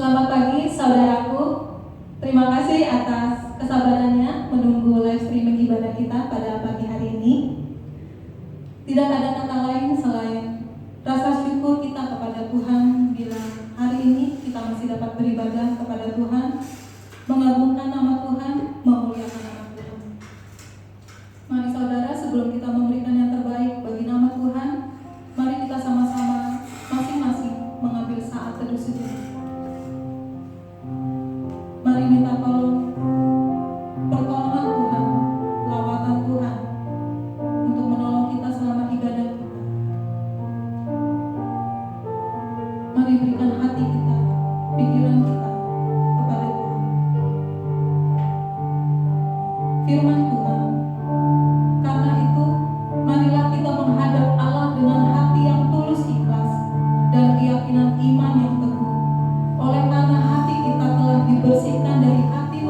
Selamat pagi saudaraku. Terima kasih atas kesabarannya menunggu live streaming ibadah kita pada pagi hari ini. Tidak ada kata lain selain rasa syukur kita kepada Tuhan bila hari ini kita masih dapat beribadah kepada Tuhan, mengagungkan nama Tuhan, memuliakan nama Tuhan. Mari saudara, sebelum kita memberikan yang terbaik bagi nama Tuhan, mari kita sama-sama masing-masing mengambil saat teduh sejenak. Mari minta tolong pertolongan Tuhan, lawatan Tuhan untuk menolong kita selama ibadah kita. Mari berikan hati kita, pikiran kita kepada Tuhan. Firman Tuhan. Karena itu, marilah kita menghadap Allah dengan hati yang tulus ikhlas dan keyakinan iman yang teguh. Oleh karena hati kita telah dibersihkan dari hati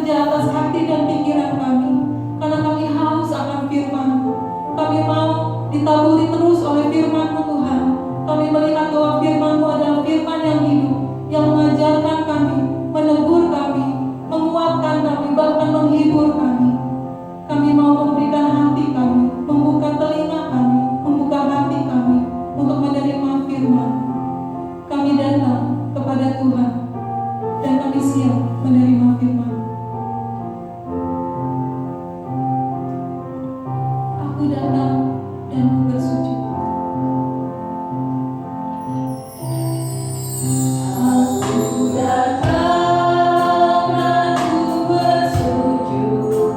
di atas hati dan pikiran kami, karena kami haus akan firman-Mu. Kami mau ditaburi terus oleh firman-Mu Tuhan. Kami melihat bahwa firman-Mu adalah firman yang hidup, yang mengajarkan kami, menegur kami, menguatkan kami, bahkan menghibur kami. Kami mau memberikan hati kami, membuka telinga kami, membuka hati kami untuk menerima firman. Kami datang kepada Tuhan dan kami siap menerima firman. Aku datang dan ku bersujud. Aku datang dan ku bersujud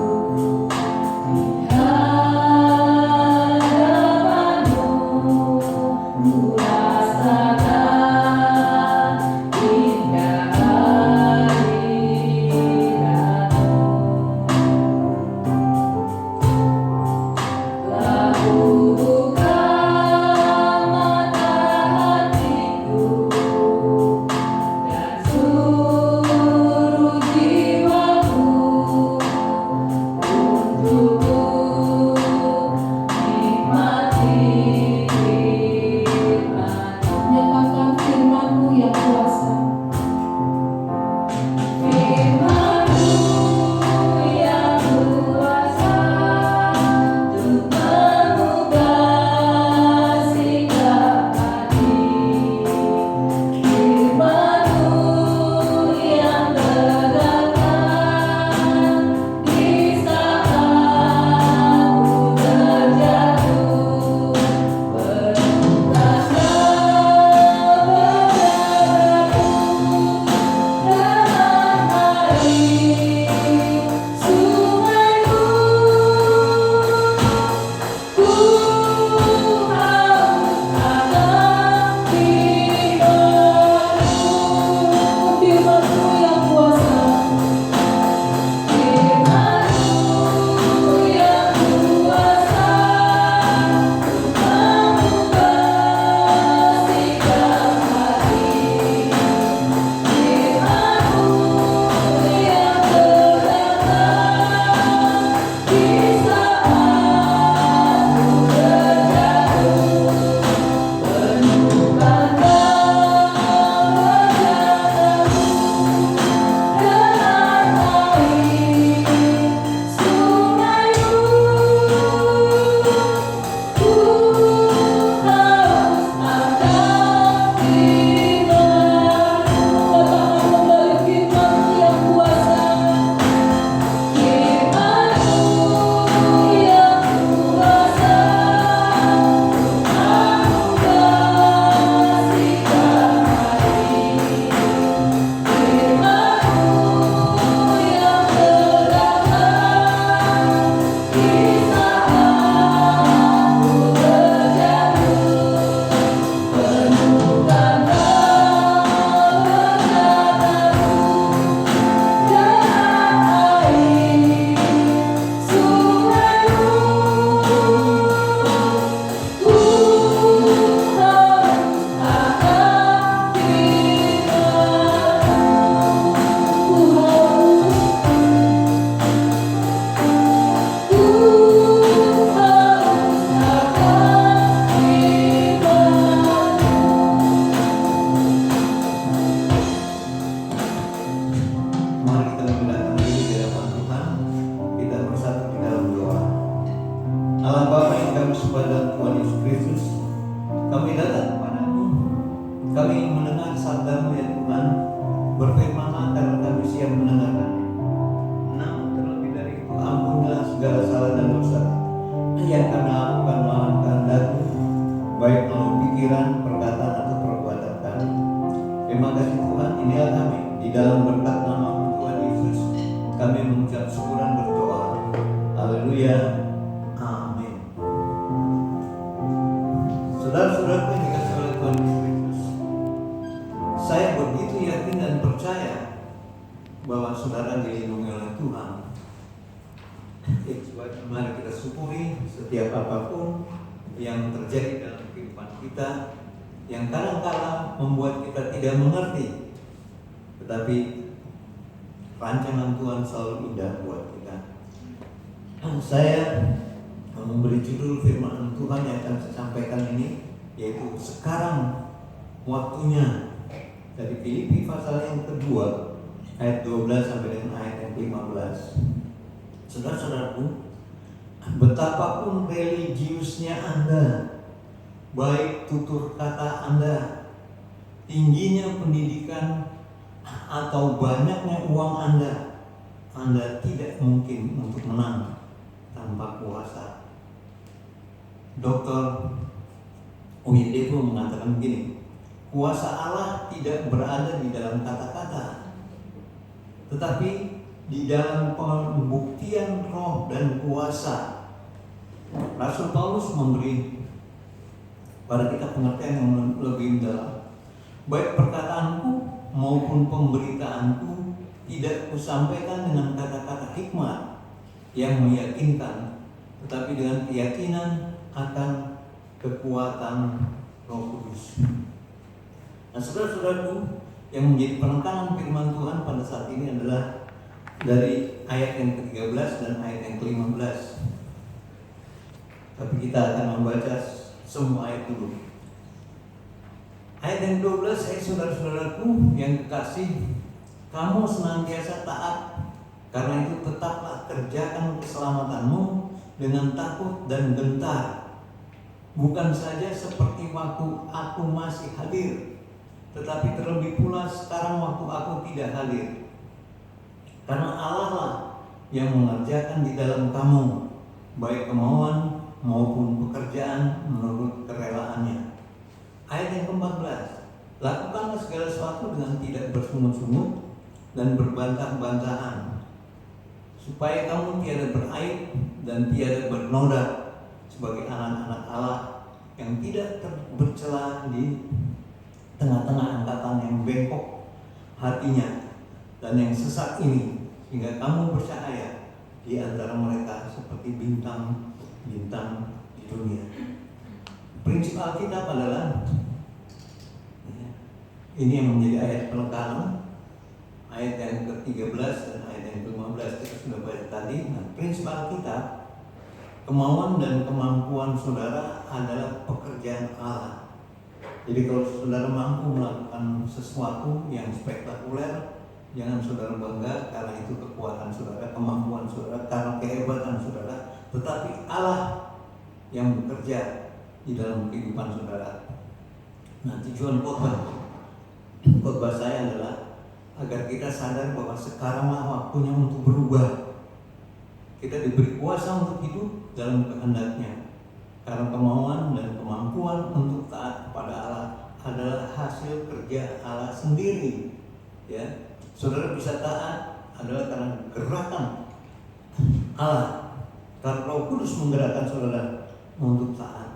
di hadapan-Mu. Ku rasakan indah hadirat-Mu. Lalu buka mata hatiku dan suruh jiwaku untuk nikmati firman-Mu. Nyatakan firman-Mu yang kuasa. Firman-Mu yang kuasa untuk mengubah sikap hati. Firman-Mu yang terangkan di saat ku terjatuh. Penuhkan dengan air sungai-Mu. Ku haus akan firman-Mu. Firman-Mu yang kuasa. Firman-Mu yang kuasa untuk mengubah sikap hati. Firman-Mu yang terangkan di saat ku terjatuh. Penuhkan wajah-Mu dengan air sungai-Mu. Ku haus akan firman-Mu. Katakan kembali firman-Mu yang kuasa. Firman-Mu yang kuasa untuk mengubah sikap hati. Firman-Mu yang terangkan di saat ku terjatuh. Penuhkan wajah-Mu dengan air sungai-Mu. Ku haus akan firman-Mu. Ku haus akan firman-Mu. Mari kita menggunakan diri di hadapan Tuhan. Kita bersatu di dalam doa. Allah Bapa yang kami sembah dalam Tuhan Yesus Kristus, kami datang kepadamu. Kami mendengar sabda-Mu ya Tuhan. Berfirmanlah karena kami siap mendengarkan. Namun terlebih dari itu, ampunilah segala salah dan dosa yang kami lakukan melawan kehendak-Mu, baik melalui pikiran, perkataan atau perbuatan kami. Terima kasih Tuhan, inilah kami. Di dalam berkat nama-Mu Tuhan Yesus, kami mengucap syukur dan berdoa. Haleluya. Amin. Saudara-saudaraku yang dikasihi oleh Tuhan Yesus Kristus, saya begitu yakin dan percaya bahwa saudara dilindungi oleh Tuhan. Mari kita syukuri setiap apapun yang terjadi dalam kehidupan kita, yang kadang-kadang membuat kita tidak mengerti. Tetapi rancangan Tuhan selalu indah buat kita. Saya memberi judul firman Tuhan yang akan saya sampaikan ini, yaitu sekarang waktunya, dari Filipi pasal yang kedua ayat 12 sampai dengan ayat yang 15. Saudara-saudaraku, betapapun religiusnya Anda, baik tutur kata Anda, tingginya pendidikan, atau banyaknya uang Anda tidak mungkin untuk menang tanpa kuasa. Dr. Oyedepo mengatakan begini, kuasa Allah tidak berada di dalam kata-kata, tetapi di dalam pembuktian roh dan kuasa. Rasul Paulus memberi pada kita pengertian yang lebih dalam. Baik perkataanku maupun pemberitaanku tidak kusampaikan dengan kata-kata hikmat yang meyakinkan, tetapi dengan keyakinan akan kekuatan Roh Kudus. Nah, saudara-saudaraku, yang menjadi penekanan firman Tuhan pada saat ini adalah dari ayat yang ke-13 dan ayat yang ke-15. Tapi kita akan membaca semua ayat dulu. Ayat yang 12, saudara-saudaraku yang kekasih, kamu senantiasa taat, karena itu tetaplah kerjakan keselamatanmu dengan takut dan gentar, bukan saja seperti waktu aku masih hadir, tetapi terlebih pula sekarang waktu aku tidak hadir. Karena Allah lah yang mengerjakan di dalam kamu, baik kemauan maupun pekerjaan menurut kerelaannya. Ayat yang ke-14, lakukanlah segala sesuatu dengan tidak bersungut-sungut dan berbantah-bantahan, supaya kamu tiada beraib dan tiada bernoda sebagai anak-anak Allah yang tidak bercela di tengah-tengah angkatan yang bengkok hatinya dan yang sesat ini, hingga kamu bercahaya di antara mereka seperti bintang-bintang di dunia. Prinsip Alkitab adalah ini yang menjadi ayat penekanan, ayat yang ke-13 dan ayat yang ke-15 kita sudah baca tadi. Nah, prinsip Alkitab, kemauan dan kemampuan saudara adalah pekerjaan Allah. Jadi kalau saudara mampu melakukan sesuatu yang spektakuler, jangan saudara bangga karena itu kekuatan saudara, kemampuan saudara, karena kehebatan saudara, tetapi Allah yang bekerja di dalam kehidupan saudara. Nah, tujuan khotbah saya adalah agar kita sadar bahwa sekaranglah waktunya untuk berubah. Kita diberi kuasa untuk hidup dalam kehendaknya, karena kemauan dan kemampuan untuk taat kepada Allah adalah hasil kerja Allah sendiri. Ya, saudara bisa taat adalah karena gerakan Allah, karena Roh Kudus menggerakkan saudara untuk taat.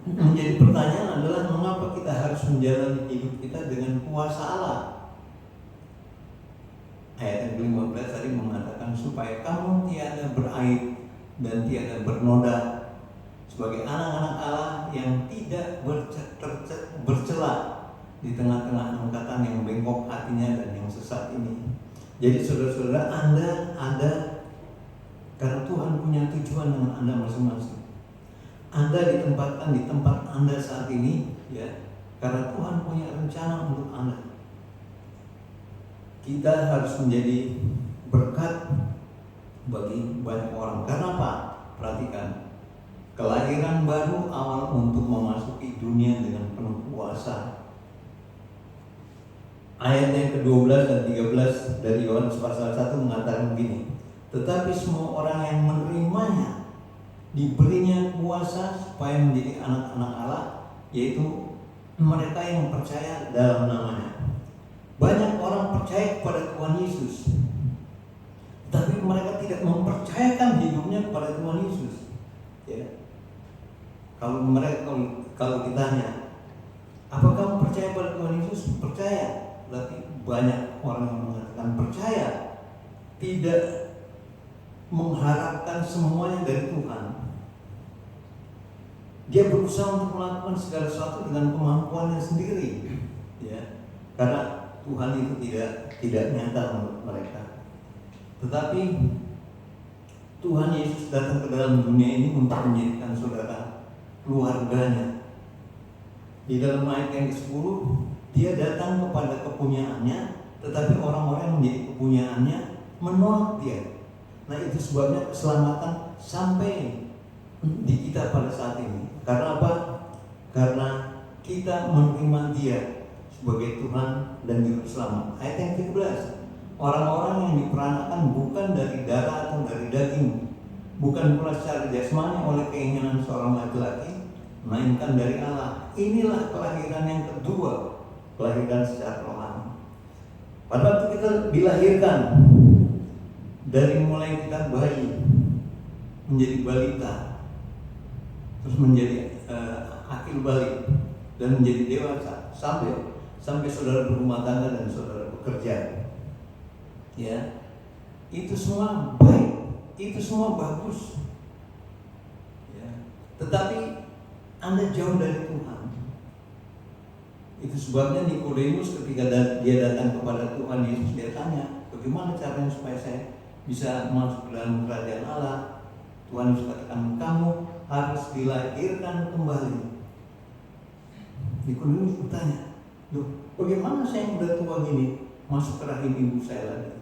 Menjadi pertanyaan adalah mengapa kita harus menjalani hidup kita dengan kuasa Allah. Ayat yang 15 tadi mengatakan supaya kamu tiada beraib dan tiada bernoda sebagai anak-anak Allah yang tidak bercela di tengah-tengah angkatan yang bengkok hatinya dan yang sesat ini. Jadi saudara-saudara, Anda ada karena Tuhan punya tujuan dengan Anda masing-masing. Anda ditempatkan di tempat Anda saat ini, ya, karena Tuhan punya rencana untuk Anda. Kita harus menjadi berkat bagi banyak orang. Karena apa? Perhatikan, kelahiran baru awal untuk memasuki dunia dengan penuh kuasa. Ayat yang ke-12 dan 13 dari Yohanes pasal 1 mengatakan begini, tetapi semua orang yang menerimanya diberinya kuasa supaya menjadi anak-anak Allah, yaitu mereka yang percaya dalam namanya. Banyak orang percaya kepada Tuhan Yesus, tapi mereka tidak mempercayakan hidupnya kepada Tuhan Yesus. Ya. Kalau ditanya, apakah kamu percaya pada Tuhan Yesus? Percaya. Berarti banyak orang yang mengatakan percaya, tidak mengharapkan semuanya dari Tuhan. Dia berusaha untuk melakukan segala sesuatu dengan kemampuannya sendiri, ya. Karena Tuhan itu tidak nyata menurut mereka. Tetapi Tuhan Yesus datang ke dalam dunia ini untuk menjadikan saudara keluarganya. Di dalam ayat yang ke-10, dia datang kepada kepunyaannya, tetapi orang-orang yang menjadi kepunyaannya menolak dia. Nah, itu sebabnya keselamatan sampai di kita pada saat ini. Karena apa? Karena kita menerima dia sebagai Tuhan dan Juru Selamat. Ayat yang ke-11, orang-orang yang diperanakan bukan dari darah atau dari daging, bukan pula secara jasmani oleh keinginan seorang laki-laki, melainkan dari Allah. Inilah kelahiran yang kedua, kelahiran secara rohani. Pada waktu kita dilahirkan, dari mulai kita bayi menjadi balita, terus menjadi akil balik dan menjadi dewasa, sampai saudara berumah tangga dan saudara bekerja, ya, itu semua baik, itu semua bagus, ya. Tetapi Anda jauh dari Tuhan. Itu sebabnya Nikodemus ketika dia datang kepada Tuhan Yesus, dia tanya, bagaimana caranya supaya saya bisa masuk ke dalam kerajaan Allah? Tuhan Yesus katakan, kamu harus dilahirkan kembali. Nikodemus bertanya, loh, bagaimana saya yang udah tua gini masuk ke rahim ibu saya lagi?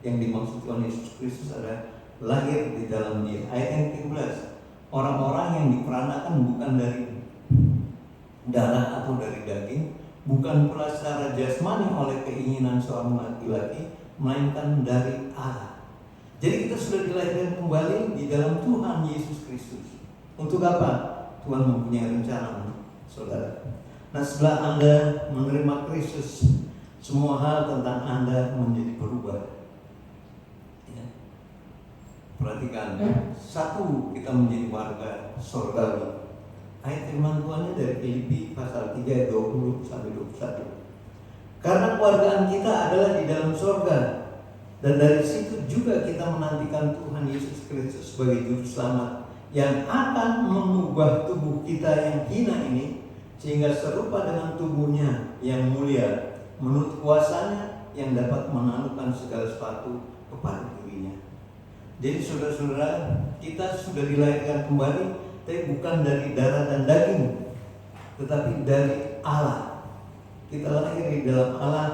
Yang dimaksud Tuhan Yesus Kristus adalah lahir di dalam dia. Ayat yang ke-11, orang-orang yang diperanakan bukan dari darah atau dari daging, bukan pula secara jasmani oleh keinginan seorang laki-laki, melainkan dari Allah. Jadi kita sudah dilahirkan kembali di dalam Tuhan Yesus Kristus. Untuk apa? Tuhan mempunyai rencana, saudara. Nah, setelah Anda menerima Kristus, semua hal tentang Anda menjadi berubah. Ya. Perhatikan, satu, kita menjadi warga surgawi. Ayat firman Tuhan dari Filipi pasal 3 ayat 20 sampai 21. Karena keluargaan kita adalah di dalam surga, dan dari situ juga kita menantikan Tuhan Yesus Kristus sebagai Juru Selamat yang akan mengubah tubuh kita yang hina ini sehingga serupa dengan tubuhnya yang mulia, menurut kuasanya yang dapat menaklukkan segala sesuatu kepada dirinya. Jadi saudara-saudara, kita sudah dilahirkan kembali, tapi bukan dari darah dan daging, tetapi dari Allah. Kita lahir di dalam Allah,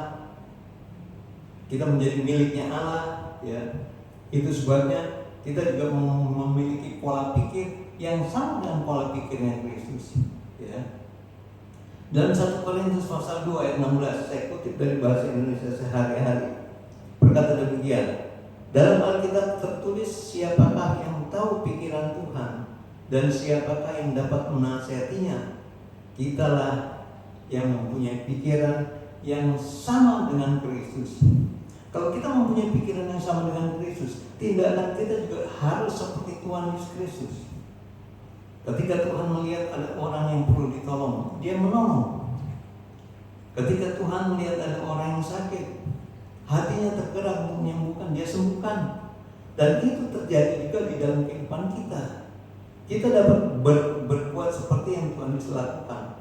kita menjadi miliknya Allah, ya. Itu sebabnya kita juga memiliki pola pikir yang sama dengan pola pikirnya Kristus, ya. Dalam 1 Korintus pasal 2 ayat 16, saya kutip dari bahasa Indonesia sehari-hari, berkata demikian, dalam Alkitab tertulis, siapakah yang tahu pikiran Tuhan dan siapakah yang dapat menasihatinya? Kitalah yang mempunyai pikiran yang sama dengan Kristus. Kalau kita mempunyai pikiran yang sama dengan Kristus, tindakan kita juga harus seperti Tuhan Yesus Kristus. Ketika Tuhan melihat ada orang yang perlu ditolong, dia menolong. Ketika Tuhan melihat ada orang yang sakit, hatinya tergerak untuk menyembuhkan, dia sembuhkan. Dan itu terjadi juga di dalam kehidupan kita. Kita dapat berbuat seperti yang Tuhan Yesus lakukan.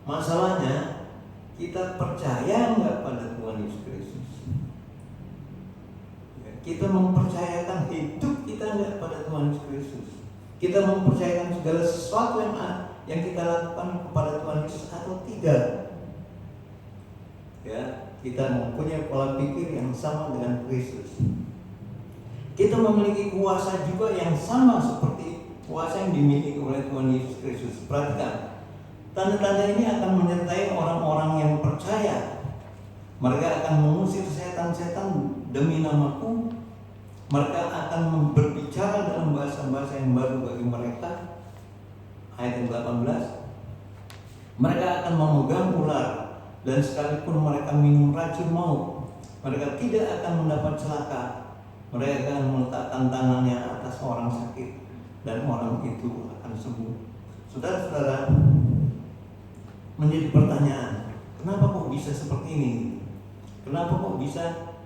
Masalahnya, kita percaya nggak pada Tuhan Yesus Kristus? Kita mempercayakan hidup kita nggak pada Tuhan Yesus Kristus? Kita mempercayakan segala sesuatu yang kita lakukan kepada Tuhan Yesus atau tidak? Ya, kita mempunyai pola pikir yang sama dengan Kristus. Kita memiliki kuasa juga yang sama seperti kuasa yang dimiliki oleh Tuhan Yesus Kristus. Perhatikan, tanda-tanda ini akan menyertai orang-orang yang percaya. Mereka akan mengusir setan-setan demi namaku. Mereka akan berbicara dalam bahasa-bahasa yang baru bagi mereka. Ayat yang 18, mereka akan memegang ular, dan sekalipun mereka minum racun maut, mereka tidak akan mendapat celaka. Mereka akan meletakkan tangannya atas orang sakit, dan orang itu akan sembuh. Saudara-saudara, menjadi pertanyaan, kenapa kok bisa seperti ini? Kenapa kok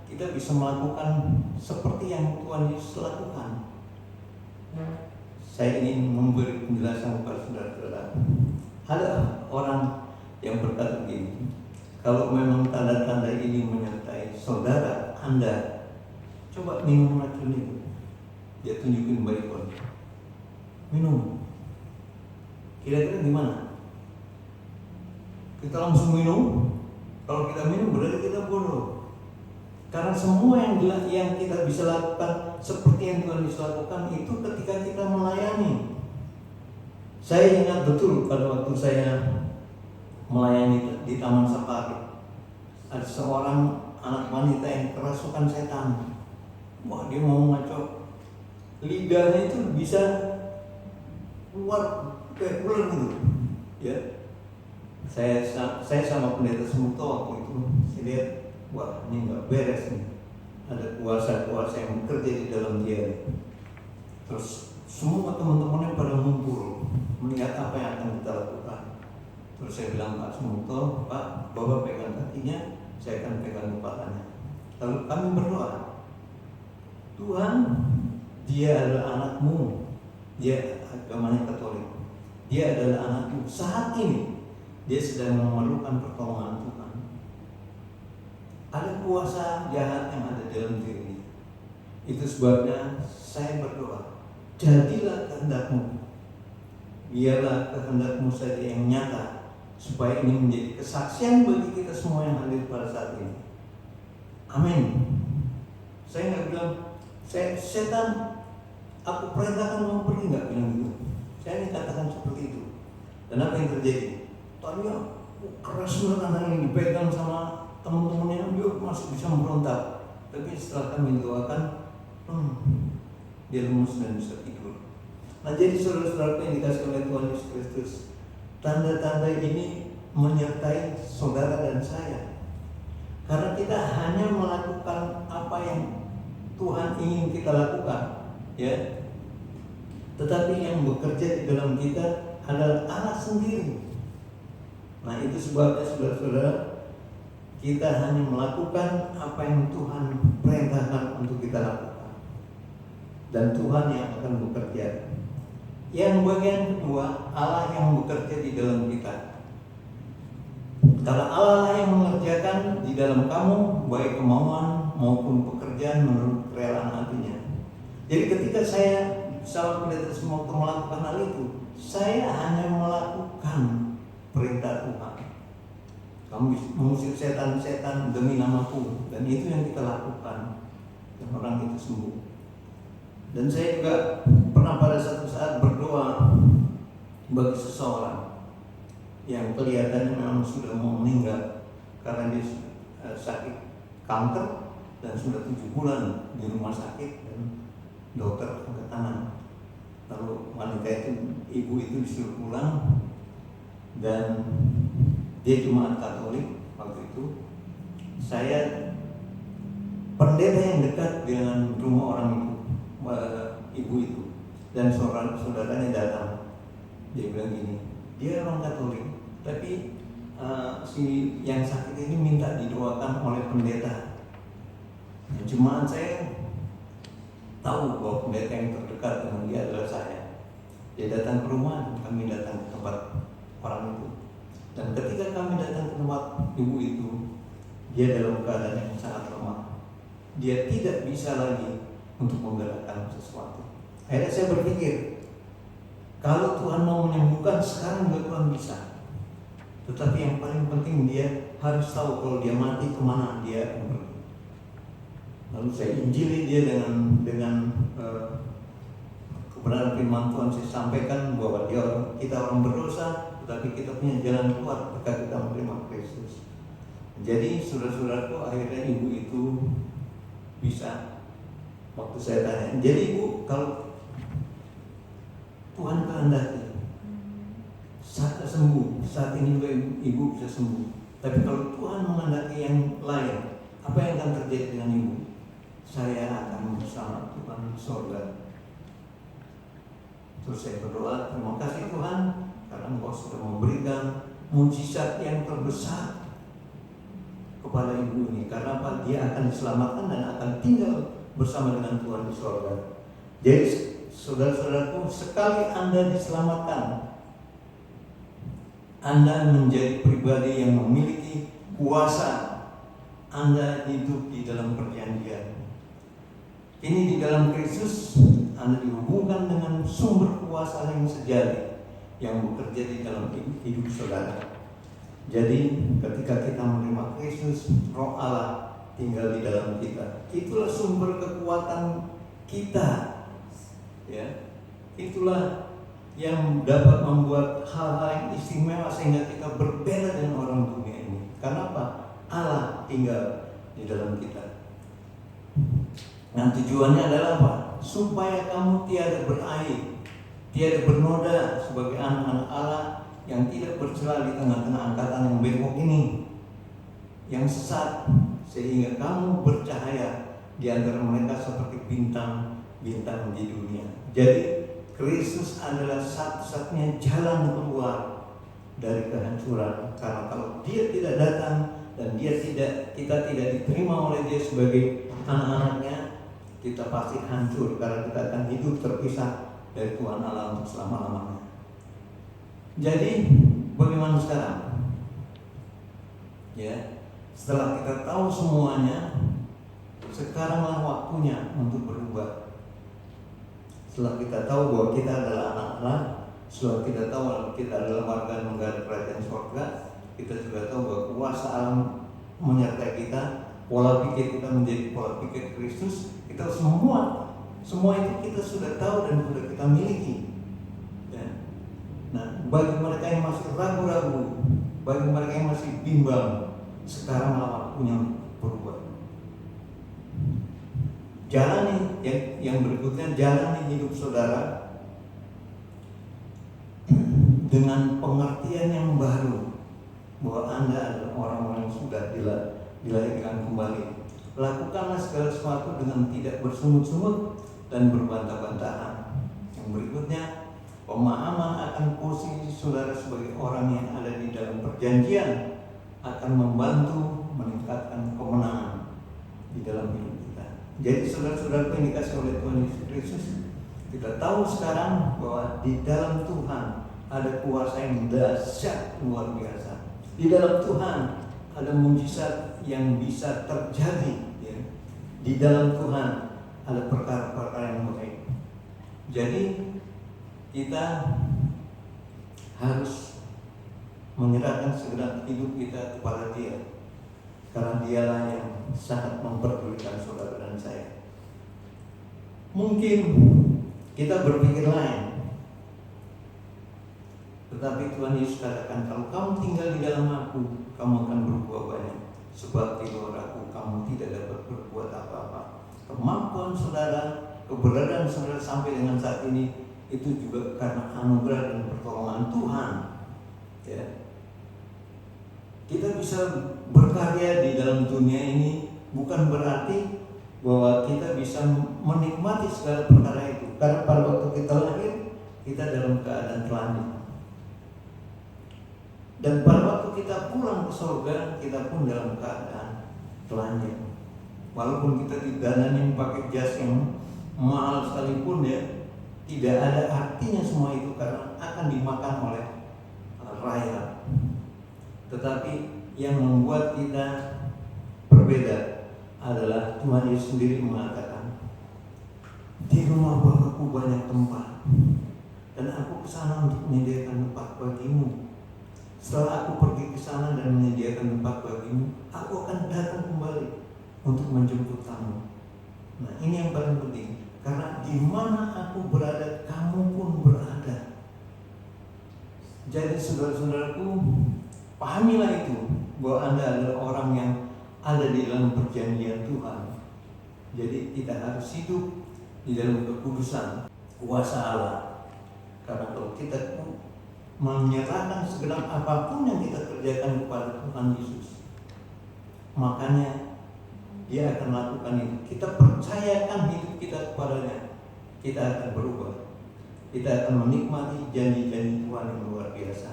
kita bisa melakukan seperti yang Tuhan Yesus lakukan? Saya ingin memberi penjelasan kepada saudara-saudara. Ada orang yang berkata begini, Kalau memang tanda-tanda ini menyertai saudara Anda, coba minum racun itu. Dia tunjukin baikon. Minum. Kira-kira gimana? Kita langsung minum. Kalau kita minum berarti kita bodoh. Karena semua yang kita bisa lakukan seperti yang Tuhan bisa lakukan itu ketika kita melayani. Saya ingat betul pada waktu saya melayani di Taman Safari, ada seorang anak wanita yang kerasukan setan. Wah, dia mau ngaco, lidahnya itu bisa keluar kayak ular gitu. Ya, saya sama pendeta Smuto waktu itu, saya lihat, wah ini nggak beres nih. Ada kuasa-kuasa yang bekerja di dalam dia. Terus semua teman-temannya pada ngumpul melihat apa yang akan kita lakukan. Terus saya bilang, Pak Smuto, Pak, Bapak pegang kakinya, saya akan pegang kepalanya. Lalu kami berdoa, Tuhan, dia adalah anakmu, dia agamanya Katolik, dia adalah anakmu. Saat ini dia sedang memerlukan pertolongan Tuhan. Ada kuasa jahat yang ada dalam dirinya. Itu sebabnya saya berdoa, jadilah kehendakmu, biarlah kehendakmu saja yang nyata, supaya ini menjadi kesaksian bagi kita semua yang hadir pada saat ini. Amin. Saya nggak bilang, setan, aku perintahkan mau pergi, nggak bilang gitu. Saya ini katakan seperti itu. Dan apa yang terjadi? Tadinya keras banget anak ini dipegang sama teman-temannya, dia masih bisa memberontak. Tapi setelah kami doakan, dia lemas dan bisa tidur. Nah, jadi saudara-saudara yang dikasih oleh Tuhan Yesus Kristus, tanda-tanda ini menyertai saudara dan saya. Karena kita hanya melakukan apa yang Tuhan ingin kita lakukan, ya. Tetapi yang bekerja di dalam kita adalah Allah sendiri. Nah, itu sebabnya saudara-saudara, kita hanya melakukan apa yang Tuhan perintahkan untuk kita lakukan. Dan Tuhan yang akan bekerja. Yang bagian kedua, Allah yang bekerja di dalam kita. Kalau Allah yang mengerjakan di dalam kamu, baik kemauan maupun pekerjaan menurut kerelaan hatinya. Jadi ketika saya sama pendeta semua melakukan hal itu, saya hanya melakukan perintah Tuhan. Kamu mengusir setan-setan demi namaku, dan itu yang kita lakukan, dan orang itu sembuh. Dan saya juga pernah pada satu saat berdoa bagi seseorang yang kelihatannya memang sudah mau meninggal karena dia sakit kanker dan sudah 7 bulan di rumah sakit dan dokter angkat tangan. Lalu wanita itu, ibu itu disuruh pulang dan dia jemaat Katolik waktu itu. Saya pendeta yang dekat dengan rumah orang itu, ibu itu, dan saudaranya datang. Dia bilang gini, dia orang Katolik, tapi si yang sakit ini minta didoakan oleh pendeta. Dan jemaat saya tahu bahwa pendeta yang terdekat dengan dia adalah saya. Dia datang ke rumah, kami datang ke tempat orang itu. Dan ketika kami datang ke tempat ibu itu, dia dalam keadaan yang sangat lemah. Dia tidak bisa lagi untuk menggerakkan sesuatu. Akhirnya saya berpikir, kalau Tuhan mau menyembuhkan, sekarang juga Tuhan bisa. Tetapi yang paling penting dia harus tahu kalau dia mati kemana dia akan pergi. Lalu saya injili dia dengan kebenaran firman Tuhan. Saya sampaikan bahwa kita orang berdosa, tetapi kita punya jalan keluar ketika kita menerima Kristus. Jadi saudara-saudaraku, akhirnya ibu itu bisa. Waktu saya tanya, jadi ibu, kalau Tuhan kehendaki saat sembuh, saat ini juga ibu bisa sembuh. Tapi kalau Tuhan menghendaki yang lain, apa yang akan terjadi dengan ibu? Saya akan bersama Tuhan di surga. Terus saya berdoa, terima kasih Tuhan, karena Engkau sudah memberikan mujizat yang terbesar kepada ibu ini. Karena apa? Dia akan diselamatkan dan akan tinggal bersama dengan Tuhan di surga. Jadi saudara-saudaraku, sekali Anda diselamatkan, Anda menjadi pribadi yang memiliki kuasa Anda hidup di dalam perjanjian. Ini di dalam Kristus Anda dihubungkan dengan sumber kuasa yang sejati yang bekerja di dalam hidup saudara. Jadi ketika kita menerima Kristus, Roh Allah tinggal di dalam kita. Itulah sumber kekuatan kita. Ya, itulah yang dapat membuat hal-hal yang istimewa sehingga kita berbeda dengan orang dunia ini. Karena apa? Allah tinggal di dalam kita. Nah, tujuannya adalah apa? Supaya kamu tiada beraib, tiada bernoda sebagai anak-anak Allah yang tidak bercela di tengah-tengah angkatan yang bengkok ini, yang sesat, sehingga kamu bercahaya di antara mereka seperti bintang-bintang di dunia. Jadi Kristus adalah satu-satunya jalan keluar dari kehancuran. Karena kalau Dia tidak datang dan kita tidak diterima oleh Dia sebagai anak-anaknya, kita pasti hancur karena kita akan hidup terpisah dari Tuhan Allah untuk selama-lamanya. Jadi bagaimana sekarang? Ya, setelah kita tahu semuanya, sekaranglah waktunya untuk berubah. Setelah kita tahu bahwa kita adalah anak Allah, setelah kita tahu bahwa kita adalah warga negara kerajaan surga, kita juga tahu bahwa kuasa alam menyertai kita, pola pikir kita menjadi pola pikir Kristus. Kita semua itu kita sudah tahu dan sudah kita miliki. Ya. Nah, bagi mereka yang masih ragu-ragu, bagi mereka yang masih bimbang, sekaranglah waktunya berubah. Jalani yang berikutnya, jalani hidup saudara dengan pengertian yang baru bahwa Anda adalah orang-orang yang sudah dilahirkan kembali. Lakukanlah segala sesuatu dengan tidak bersungut-sungut dan berbantah-bantahan. Yang berikutnya, pemahaman akan posisi saudara sebagai orang yang ada di dalam perjanjian akan membantu meningkatkan kemenangan di dalam hidup kita. Jadi saudara-saudara yang dikasih oleh Tuhan Yesus Kristus, kita tahu sekarang bahwa di dalam Tuhan ada kuasa yang dahsyat luar biasa. Di dalam Tuhan ada mujizat yang bisa terjadi. Ya. Di dalam Tuhan ada perkara-perkara yang baik. Jadi kita harus menyerahkan segenap hidup kita kepada Dia, karena Dialah yang sangat memperdulikan saudara dan saya. Mungkin kita berpikir lain, tetapi Tuhan Yesus katakan, kalau kamu tinggal di dalam Aku, kamu akan berbuah banyak, sebab di luar Aku kamu tidak dapat berbuat apa-apa. Kemampuan saudara, keberadaan saudara sampai dengan saat ini itu juga karena anugerah dan pertolongan Tuhan. Ya. Kita bisa berkarya di dalam dunia ini bukan berarti bahwa kita bisa menikmati segala perkara itu. Karena pada waktu kita lahir, kita dalam keadaan telanjang. Dan pada waktu kita pulang ke surga, kita pun dalam keadaan telanjang. Walaupun kita didandanin pakai jas yang mahal sekalipun, ya, tidak ada artinya semua itu karena akan dimakan oleh rayap. Tetapi yang membuat kita berbeda adalah Tuhan Yesus sendiri mengatakan, di rumah Bapakku banyak tempat, dan aku kesana untuk menyediakan tempat bagimu. Setelah aku pergi ke sana dan menyediakan tempat bagimu, aku akan datang kembali untuk menjemput kamu. Nah, ini yang paling penting, karena di mana aku berada, kamu pun berada. Jadi saudara-saudaraku, pahamilah itu, bahwa Anda adalah orang yang ada di dalam perjanjian Tuhan. Jadi kita harus hidup di dalam kekudusan kuasa Allah. Karena kalau kita menyerahkan segenap apapun yang kita kerjakan kepada Tuhan Yesus, makanya Dia akan lakukan itu. Kita percayakan hidup kita kepadanya, kita akan berubah. Kita akan menikmati janji-janji Tuhan yang luar biasa.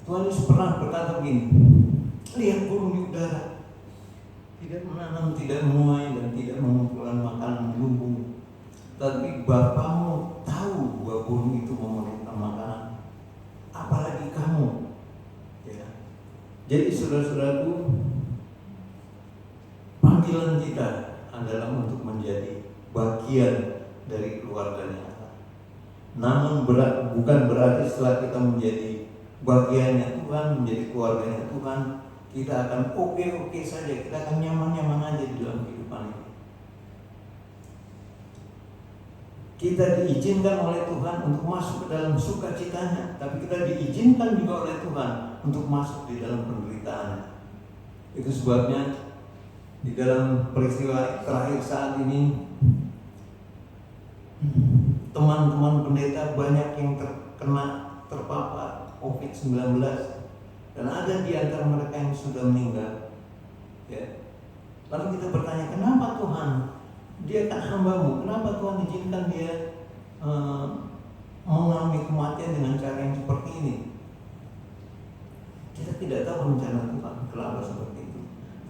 Tuhan Yesus pernah berkata begini, lihat burung di udara, tidak menanam, tidak menuai, dan tidak mengumpulkan makanan di lumbung, tapi Bapamu tahu bahwa burung itu memerlukan makanan, apalagi kamu. Ya. Jadi datang untuk menjadi bagian dari keluarganya Allah. Namun bukan berarti setelah kita menjadi bagiannya Tuhan, menjadi keluarganya Tuhan, kita akan oke-oke saja, kita akan nyaman-nyaman aja di dalam kehidupan ini. Kita diizinkan oleh Tuhan untuk masuk ke dalam sukacitanya, tapi kita diizinkan juga oleh Tuhan untuk masuk di dalam penderitaan. Itu sebabnya di dalam peristiwa terakhir saat ini, teman-teman pendeta banyak yang terpapar COVID-19, dan ada di antara mereka yang sudah meninggal. Ya. Lalu kita bertanya, kenapa Tuhan? Dia kan hamba-Mu, kenapa Tuhan izinkan dia mengalami kematian dengan cara yang seperti ini? Kita tidak tahu rencana Tuhan kenapa seperti itu.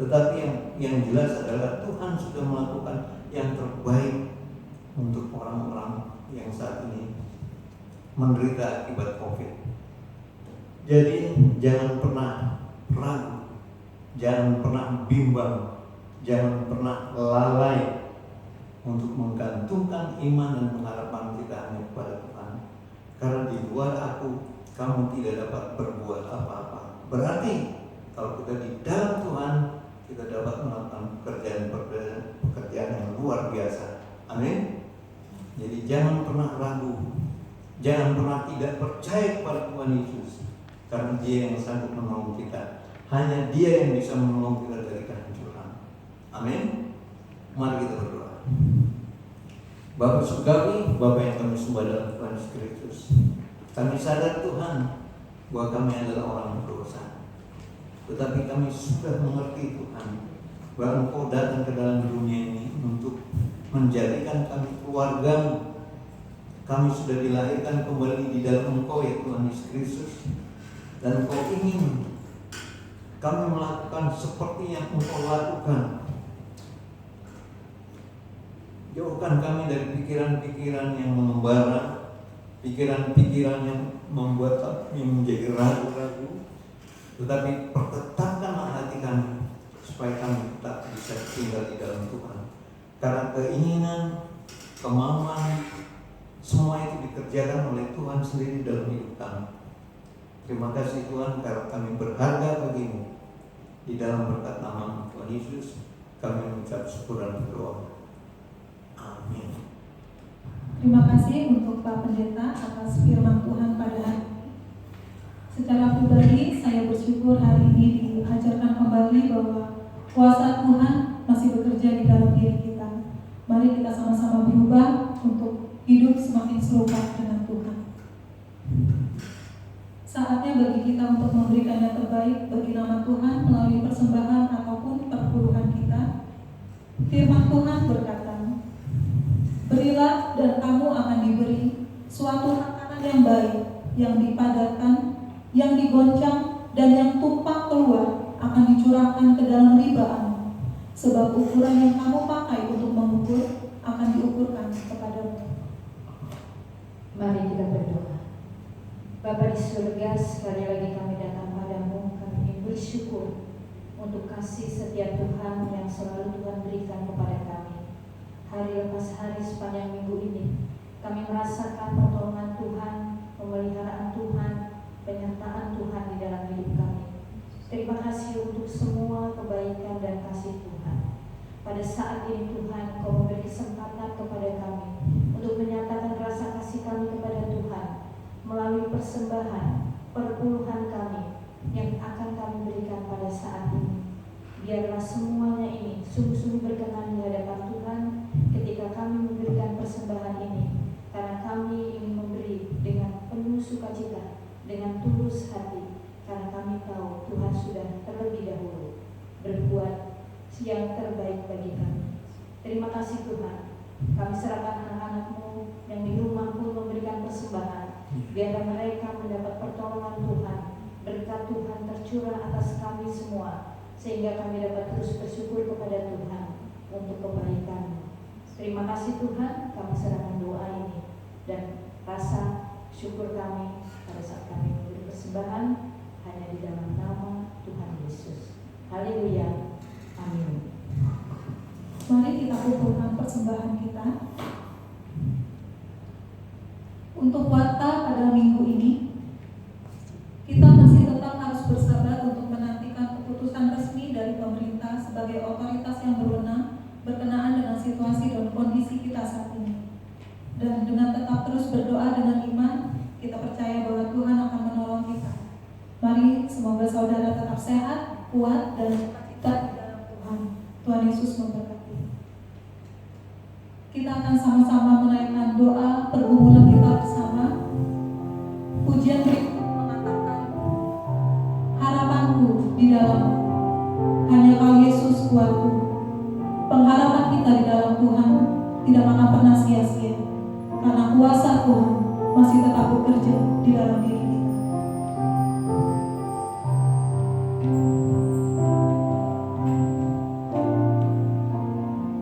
Tetapi yang jelas adalah Tuhan sudah melakukan yang terbaik untuk orang-orang yang saat ini menderita akibat COVID. Jadi jangan pernah ragu, jangan pernah bimbang, jangan pernah lalai untuk menggantungkan iman dan pengharapan kita hanya kepada Tuhan. Karena di luar aku, kamu tidak dapat berbuat apa-apa. Berarti kalau kita di dalam Tuhan, kita dapat melakukan pekerjaan yang luar biasa. Amin. Jadi jangan pernah ragu, jangan pernah tidak percaya kepada Tuhan Yesus, karena Dia yang sanggup menolong kita. Hanya Dia yang bisa menolong kita dari kehancuran. Amin. Mari kita berdoa. Bapak surgawi, Bapak yang kami sembah dalam Tuhan Yesus Kristus, kami sadar Tuhan bahwa kami adalah orang berdosa, tetapi kami sudah mengerti Tuhan bahwa Engkau datang ke dalam dunia ini untuk menjadikan kami keluarga. Kami sudah dilahirkan kembali di dalam Engkau, ya Tuhan Yesus Kristus, dan Engkau ingin kami melakukan seperti yang Engkau lakukan. Jauhkan kami dari pikiran-pikiran yang mengembara, pikiran-pikiran yang membuat kami menjadi ragu-ragu, tetapi pertetapkanlah hati kami supaya kami tetap bisa tinggal di dalam Tuhan. Karena keinginan, kemauan, semua itu dikerjakan oleh Tuhan sendiri dalam hidup kami. Terima kasih Tuhan, karena kami berharga bagi-Mu. Di dalam berkat nama Tuhan Yesus, kami mengucap syukur dan berdoa. Amin. Terima kasih untuk Pak Pendeta atas firman Tuhan pada hari ini. Secara pribadi, saya bersyukur hari ini diajarkan kembali bahwa kuasa Tuhan masih bekerja di dalam diri kita. Mari kita sama-sama berubah untuk hidup semakin serupa dengan Tuhan. Saatnya bagi kita untuk memberikan yang terbaik bagi nama Tuhan melalui persembahan ataupun perpuluhan kita. Firman Tuhan berkata, berilah dan kamu akan diberi suatu makanan yang baik, yang dipadatkan, yang digoncang, dan yang tumpah keluar akan dicurahkan ke dalam ribaan. Sebab ukuran yang kamu pakai untuk mengukur akan diukurkan kepadamu. Mari kita berdoa. Bapa di surga, sekali lagi kami datang padamu, kami ingin bersyukur untuk kasih setia Tuhan yang selalu Tuhan berikan kepada kami. Hari lepas hari sepanjang minggu ini, kami merasakan pertolongan Tuhan, pemeliharaan Tuhan, penyertaan Tuhan di dalam hidup kami. Terima kasih untuk semua kebaikan dan kasih Tuhan. Pada saat ini Tuhan, Kau memberi kesempatan kepada kami untuk menyatakan rasa kasih kami kepada Tuhan melalui persembahan, perpuluhan kami yang akan kami berikan pada saat ini. Biarlah semuanya ini sungguh-sungguh berkenan di hadapan Tuhan ketika kami memberikan persembahan ini, karena kami ingin memberi dengan penuh sukacita, dengan tulus hati, karena kami tahu Tuhan sudah terlebih dahulu berbuat yang terbaik bagi kami. Terima kasih Tuhan. Kami serahkan anak-anak-Mu yang di rumah pun memberikan persembahan. Biarlah mereka mendapat pertolongan Tuhan, berkat Tuhan tercurah atas kami semua, sehingga kami dapat terus bersyukur kepada Tuhan untuk kebaikan-Mu. Terima kasih Tuhan, kami serahkan doa ini dan rasa syukur kami pada saat kami memberi persembahan hanya di dalam nama Tuhan Yesus. Haleluya. Amin. Mari kita kumpulkan persembahan kita. Untuk warta pada minggu ini, kita masih tetap harus bersabar untuk menantikan keputusan resmi dari pemerintah sebagai otoritas yang berwenang berkenaan dengan situasi dan kondisi kita saat ini. Dan dengan tetap terus berdoa dengan iman, kita percaya bahwa Tuhan akan menolong kita. Mari semoga saudara tetap sehat, kuat, dan sukacita di dalam Tuhan. Tuhan Yesus memberkati. Kita akan sama-sama menaikkan doa pergumulan kita bersama. Pujian berikut mengatakan, harapanku di dalam hanya Kau Yesus kuatku. Pengharapan kita di dalam Tuhan tidak akan pernah sia-sia, karena kuasa Tuhan masih tetap bekerja di dalam diri kita.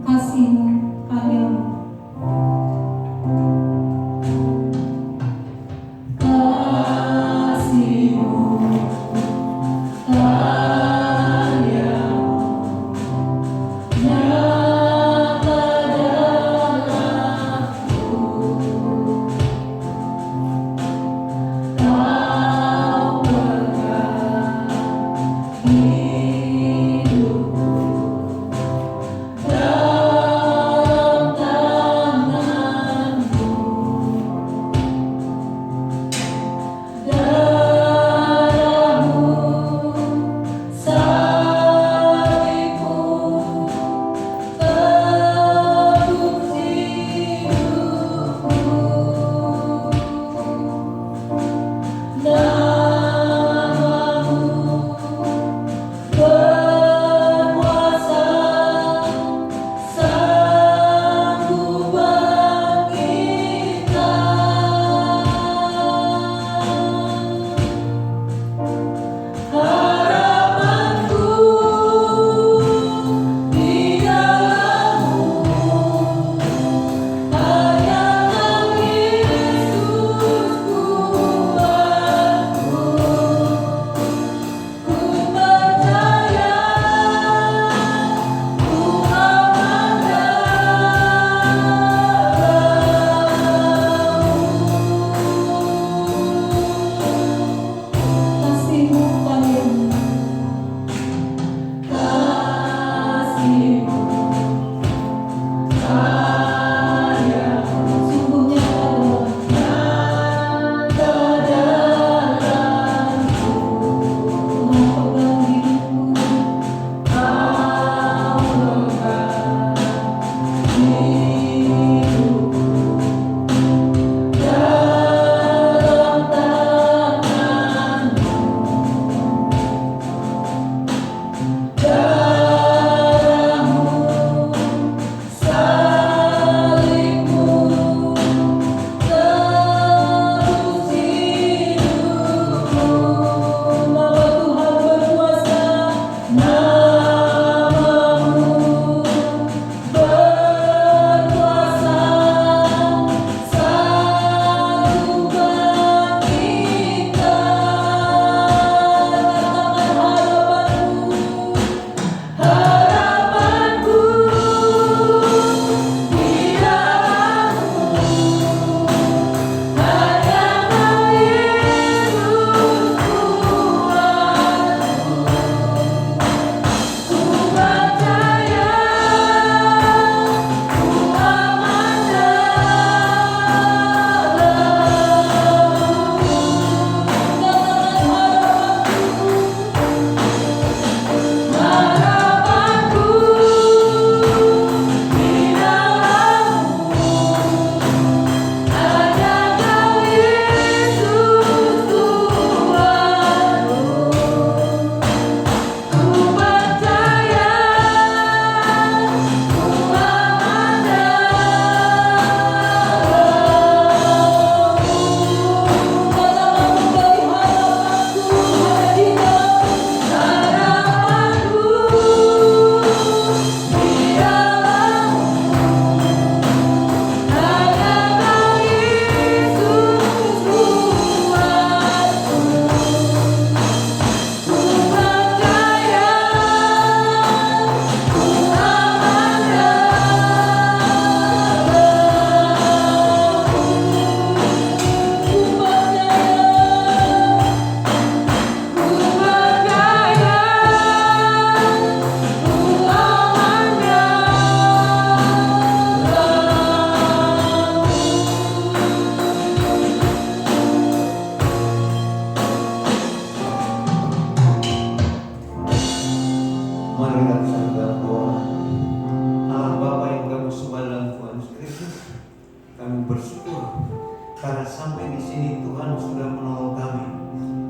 Kasih-Mu karyamu. Dalam Kami bersyukur karena sampai di sini Tuhan sudah menolong kami.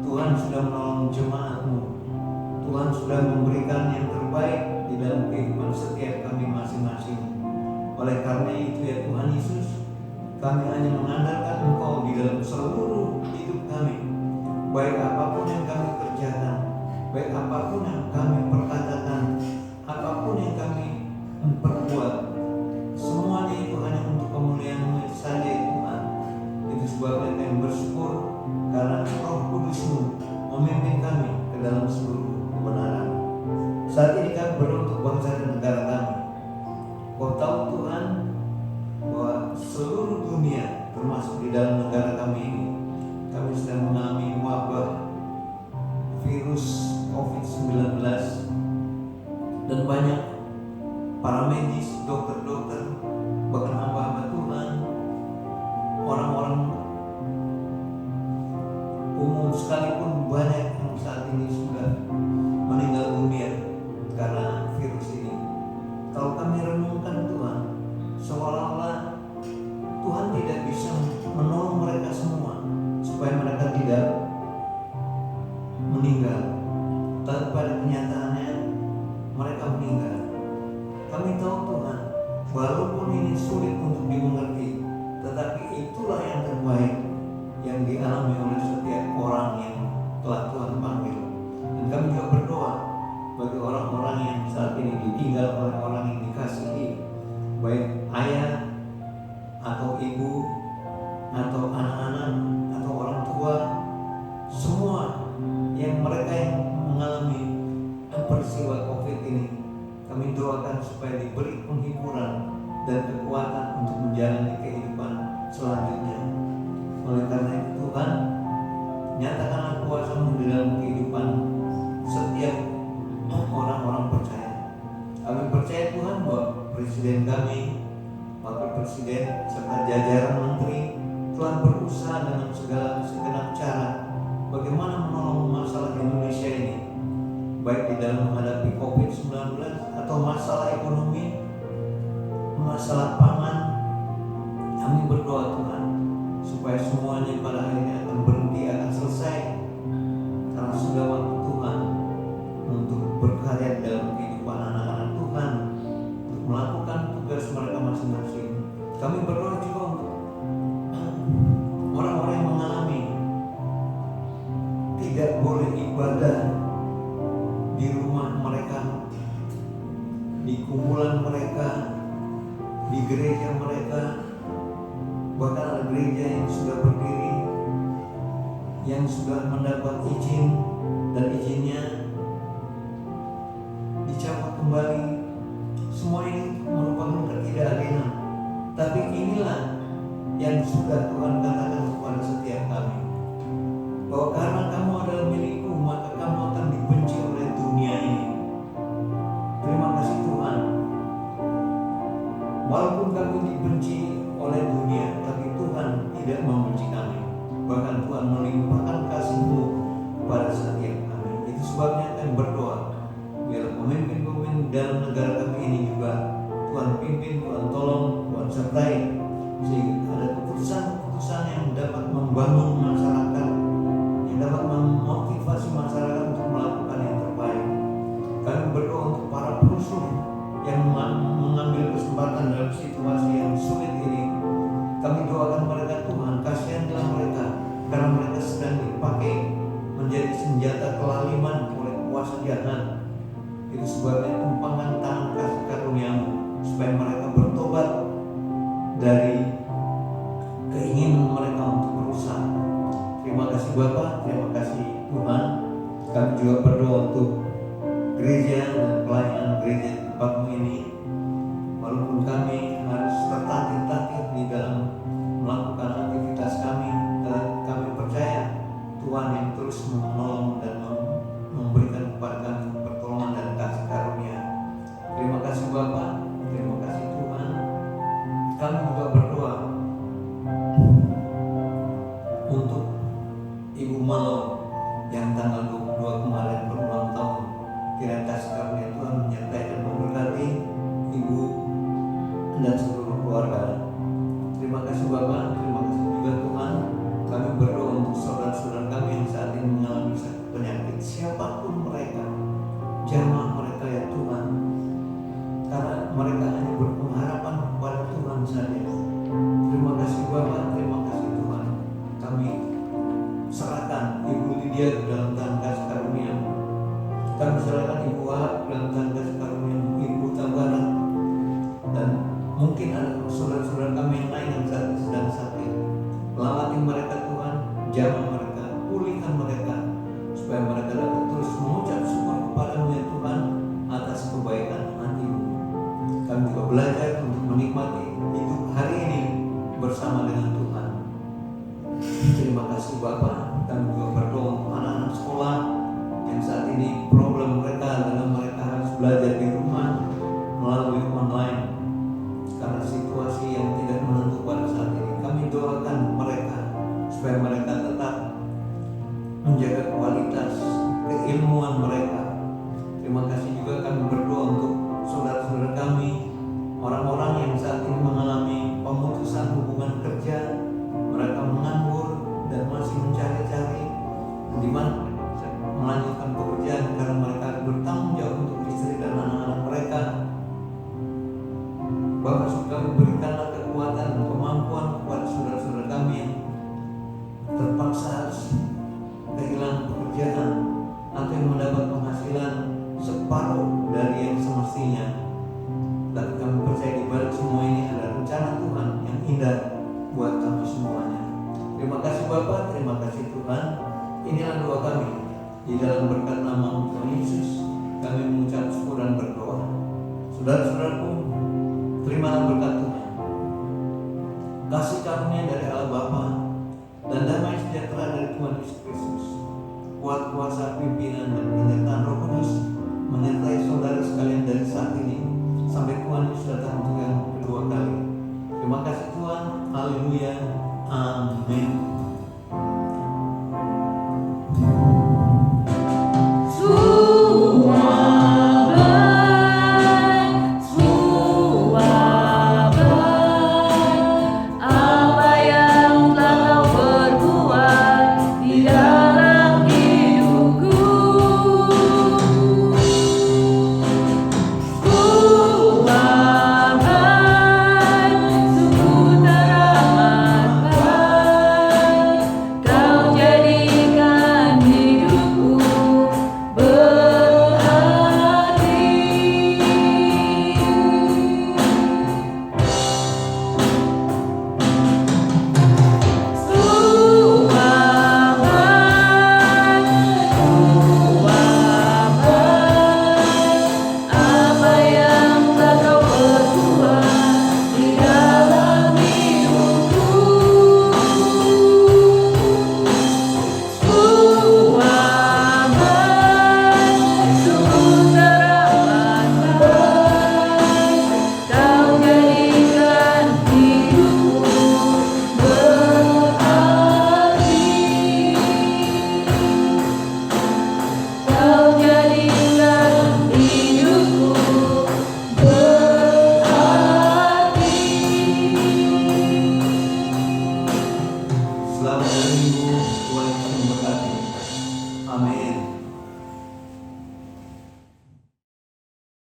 Tuhan sudah menolong jemaat-Mu. Tuhan sudah memberikan yang terbaik di dalam kehidupan setiap kami masing-masing. Oleh karena itu ya Tuhan Yesus, kami hanya mengandalkan Engkau di dalam seluruh hidup kami. Baik apapun yang kami kerjakan, baik apapun yang kami perkatakan, apapun yang kami perbuat, semuanya itu hanya untuk kemuliaan-Mu saja ya Tuhan. Itu sebabnya kami bersyukur karena Roh Kudus-Mu memimpin kami ke dalam seluruh kebenaran. Saat ini kami berdoa untuk bangsa dan negara kami. Kau tahu Tuhan bahwa seluruh dunia termasuk di dalam negara kami ini, kami sedang mengalami wabah virus COVID-19 dan banyak para medis, dokter-dokter, bahkan hamba-hamba Tuhan, orang-orang umum sekalipun banyak yang saat ini sudah meninggal dunia karena virus ini. Kalau kami renungkan Tuhan, seolah-olah Tuhan tidak bisa menolong mereka semua supaya mereka tidak meninggal. Tapi pada kenyataannya mereka meninggal. Kami tahu Tuhan, walaupun ini sulit untuk dimengerti, tetapi itulah yang terbaik yang dialami oleh setiap orang yang telah Tuhan panggil. Dan kami juga berdoa bagi orang-orang yang saat ini ditinggal oleh orang yang dikasihi, baik ayah atau ibu atau anak-anak atau orang tua, semua yang mereka yang mengalami peristiwa COVID ini, kami doakan supaya diberi penghiburan dan kekuatan untuk menjalani kehidupan selanjutnya. Oleh karena itu Tuhan, nyatakanlah kuasa-Mu di dalam kehidupan setiap orang-orang percaya. Kami percaya Tuhan bahwa Presiden kami, Wakil Presiden, serta jajaran Menteri telah berusaha dengan segala segenap cara bagaimana menolong masalah Indonesia ini, baik di dalam menghadapi COVID-19 atau masalah ekonomi, masalah pangan. Kami berdoa Tuhan supaya semuanya pada akhirnya akan berhenti, akan selesai, karena sudah waktu Tuhan untuk berkarya dalam kehidupan anak-anak Tuhan, untuk melakukan tugas mereka masing-masing. Kami berdoa juga untuk orang-orang yang mengalami tidak boleh ibadah di rumah mereka, di kumpulan mereka, di gereja mereka. Bahkan ada gereja yang sudah berdiri, yang sudah mendapat izin dan izinnya dicabut kembali. Semua ini merupakan ketidakadilan. Tapi inilah yang sudah Tuhan katakan kepada setiap kami, bahwa karena kamu adalah milikku, maka kamu akan dibenci oleh dunia ini. Terima kasih Tuhan. Walaupun kami dibenci oleh dunia, tapi Tuhan tidak membenci kami. Bahkan Tuhan melimpahkan kasih-Mu kepada setiap kami. Itu sebabnya kami berdoa, biar pemimpin-pemimpin dalam negara kami ini juga Tuhan pimpin, Tuhan tolong, Tuhan sertai, sehingga ada keputusan-keputusan yang dapat membangun masyarakat, yang dapat memotivasi masyarakat untuk melakukan yang terbaik. Kami berdoa untuk para perusuh yang mengambil kesempatan dalam situasi yang sulit ini. Kami doakan mereka Tuhan, kasihanlah mereka, karena mereka sedang dipakai menjadi senjata kelaliman oleh kuasa jahat. Itu sebabnya tumpangan tangan kasih karunia-Mu supaya mereka bertobat dari keinginan mereka untuk berusaha. Terima kasih Bapa, terima kasih Tuhan. Kami juga berdoa untuk gereja dan pelayanan gereja di tempat-Mu ini. Walaupun kami harus tertatih-tatih di dalam melakukan aktivitas kami, tetapi kami percaya Tuhan yang terus menolong dan memberikan kepada kami pertolongan dan kasih karunia. Terima kasih Bapa, terima kasih Tuhan. Kami juga berdoa untuk Ibu Malo yang tanggal 22 kemarin berulang tahun. Kiranya kasih karunia Tuhan menyertai dan memberkati Ibu dan seluruh keluarga. Terima kasih kasih Bapa, terima kasih juga Tuhan. Kami berdoa untuk saudara-saudara kami yang saat ini mengalami sakit penyakit, siapapun mereka, jamah mereka ya Tuhan, karena mereka hanya berpengharapan kepada Tuhan saja. Terima kasih Bapa, terima kasih Tuhan. Kami serahkan Ibu Lydia ke dalam tangan kasih karunia-Mu. Kami serahkan Ibu Wahab ke dalam tangan kasih karunia-Mu, Ibu Tambana, dan mungkin ada saudara-saudara kami yang lain yang saat ini sedang sakit. Lamati mereka Tuhan, jamah mereka, pulihkan mereka, supaya mereka dapat terus mengucap syukur kepada-Mu ya Tuhan atas kebaikan hati-Mu. Kami juga belajar untuk menikmati hidup hari ini bersama dengan Tuhan. Terima kasih Bapa. Kami juga berdoa untuk anak-anak sekolah yang saat ini problem mereka adalah mereka harus belajar di rumah melalui online karena situasi yang tidak menentu pada saat ini. Kami doakan mereka supaya mereka tetap menjaga kualitas keilmuan mereka. Terima kasih juga kami berdoa untuk saudara-saudara kami, orang-orang yang saat ini mengalami pemutusan hubungan kerja, mereka menganggur dan masih mencari-cari di mana mereka bisa melanjutkan pekerjaan karena mereka bertanggung jawab untuk istri dan anak-anak mereka. Bapak suka berikanlah kekuatan dan kemampuan kepada saudara-saudara kami yang terpaksa harus kehilangan pekerjaan atau yang mendapat penghasilan separuh dari yang semestinya. Dan kami percaya di balik semua ini ada rencana Tuhan yang indah buat kami semuanya. Terima kasih Bapak, terima kasih Tuhan. Inilah doa kami. Di dalam berkat nama Tuhan Yesus, kami mengucap syukur dan berdoa. Saudara-saudaraku, terimalah berkat Tuhan, kasih karunia dari Allah Bapa, dan damai sejahtera dari Tuhan Yesus Kristus, kuat kuasa pimpinan dan penyertaan Roh Kudus menyertai saudara sekalian dari saat ini sampai Tuhan Yesus datang untuk yang kedua kali. Terima kasih Tuhan. Haleluya. Amin.